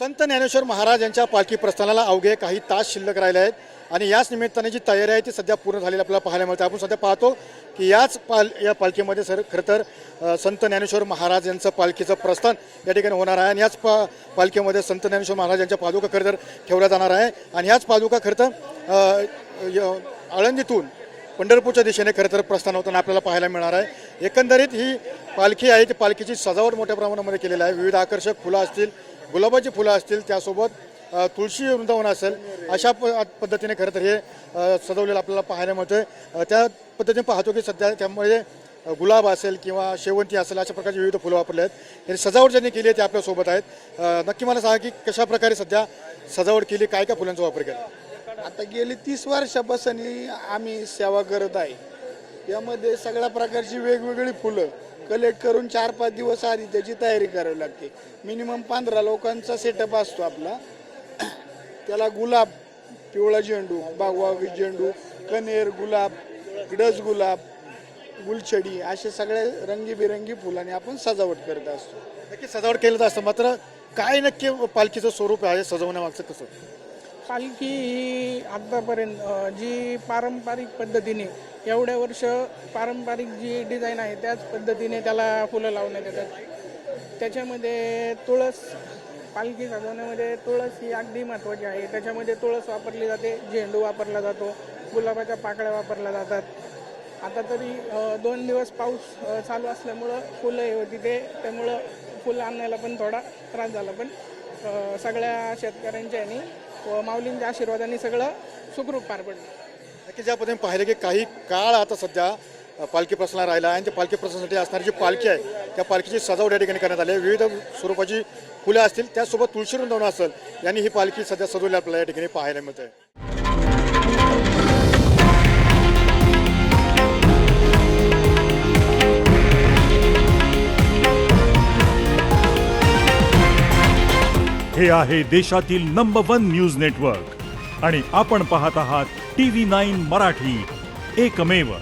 संत ज्ञानेश्वर महाराज यांच्या पालखी प्रस्थानाला अवघे काही तास शिल्लक राहिले आहेत आणि याच निमित्ताने जी तयारी आहे ती सध्या पूर्ण झालेली आपल्याला पाहायला मिळते. आपण सध्या पाहतो की या पालखीमध्ये खरं तर संत ज्ञानेश्वर महाराज यांचं पालखीचं प्रस्थान या ठिकाणी होणार आहे आणि याच पालखीमध्ये संत ज्ञानेश्वर महाराज यांच्या पादुका खरं तर ठेवल्या जाणार आहे आणि ह्याच पादुका खरं तर आळंदीतून पंढरपूरच्या दिशेने खरं तर प्रस्थान होताना आपल्याला पाहायला मिळणार आहे. एकंदरीत ही पालखी आहे ती पालखीची सजावट मोठ्या प्रमाणामध्ये केलेली आहे. विविध आकर्षक फुलं असतील, गुलाबाची फुलं असतील, त्यासोबत तुळशी वृंदावन असेल, अशा पद्धतीने खरं तर हे सजवलेलं आपल्याला पाहायला मिळतं. त्या पद्धतीने पाहतो की सध्या त्यामुळे गुलाब असेल किंवा शेवंती असेल अशा प्रकारचे विविध फुलं वापरले आहेत. हे सजावट ज्यांनी केली आहे ते आपल्यासोबत आहेत. नक्की मला सांगा की कशा प्रकारे सध्या सजावट केली, काय काय फुलांचा वापर केला? आता गेली 30 वर्षापासून आम्ही सेवा करत आहे. यामध्ये सगळ्या प्रकारची वेगवेगळी फुलं कलेक्ट करून 4-5 दिवस आधी त्याची तयारी करावी लागते. मिनिमम 15 लोकांचा सेटअप असतो आपला. त्याला गुलाब, पिवळा झेंडू, बागवा झेंडू, कनेर गुलाब, डच गुलाब, गुलछडी असे सगळे रंगीबिरंगी फुलांनी आपण सजावट करत असतो. नक्की सजावट केलं असतं, मात्र काय नक्की पालखीचं स्वरूप आहे सजवण्यामागचं कसं? पालखी ही आत्तापर्यंत जी पारंपरिक पद्धतीने एवढ्या वर्ष पारंपरिक जी डिझाईन आहे त्याच पद्धतीने त्याला फुलं लावण्यात येतात. त्याच्यामध्ये तुळस, पालखी सजवण्यामध्ये तुळस ही अगदी महत्त्वाची आहे. त्याच्यामध्ये तुळस वापरली जाते, झेंडू वापरला जातो, गुलाबाच्या पाकळ्या वापरल्या जातात. आता तरी 2 दिवस पाऊस चालू असल्यामुळं फुलं हे होती त्यामुळं फुलं आणायला पण थोडा त्रास झाला, पण सगळ्या शेतकऱ्यांच्या यांनी व माऊलींच्या आशीर्वादाने सगळं सुखरूप पार पडलं. नक्की ज्या पद्धतीने पाहिलं की काही काळ आता सध्या पालखी प्रस्थानाला राहिला आहे आणि त्या पालखी प्रस्थानासाठी असणारी जी पालखी आहे त्या पालखीची सजावट या ठिकाणी करण्यात आली आहे. विविध स्वरूपाची फुलं असतील, त्यासोबत तुळशी वृंदावन असेल, यांनी ही पालखी सध्या सजवली आपल्याला या ठिकाणी पाहायला मिळते. हे आहे देशातील नंबर 1 न्यूज नेटवर्क आणि आपण पाहत आहात TV9 मराठी, एकमेव.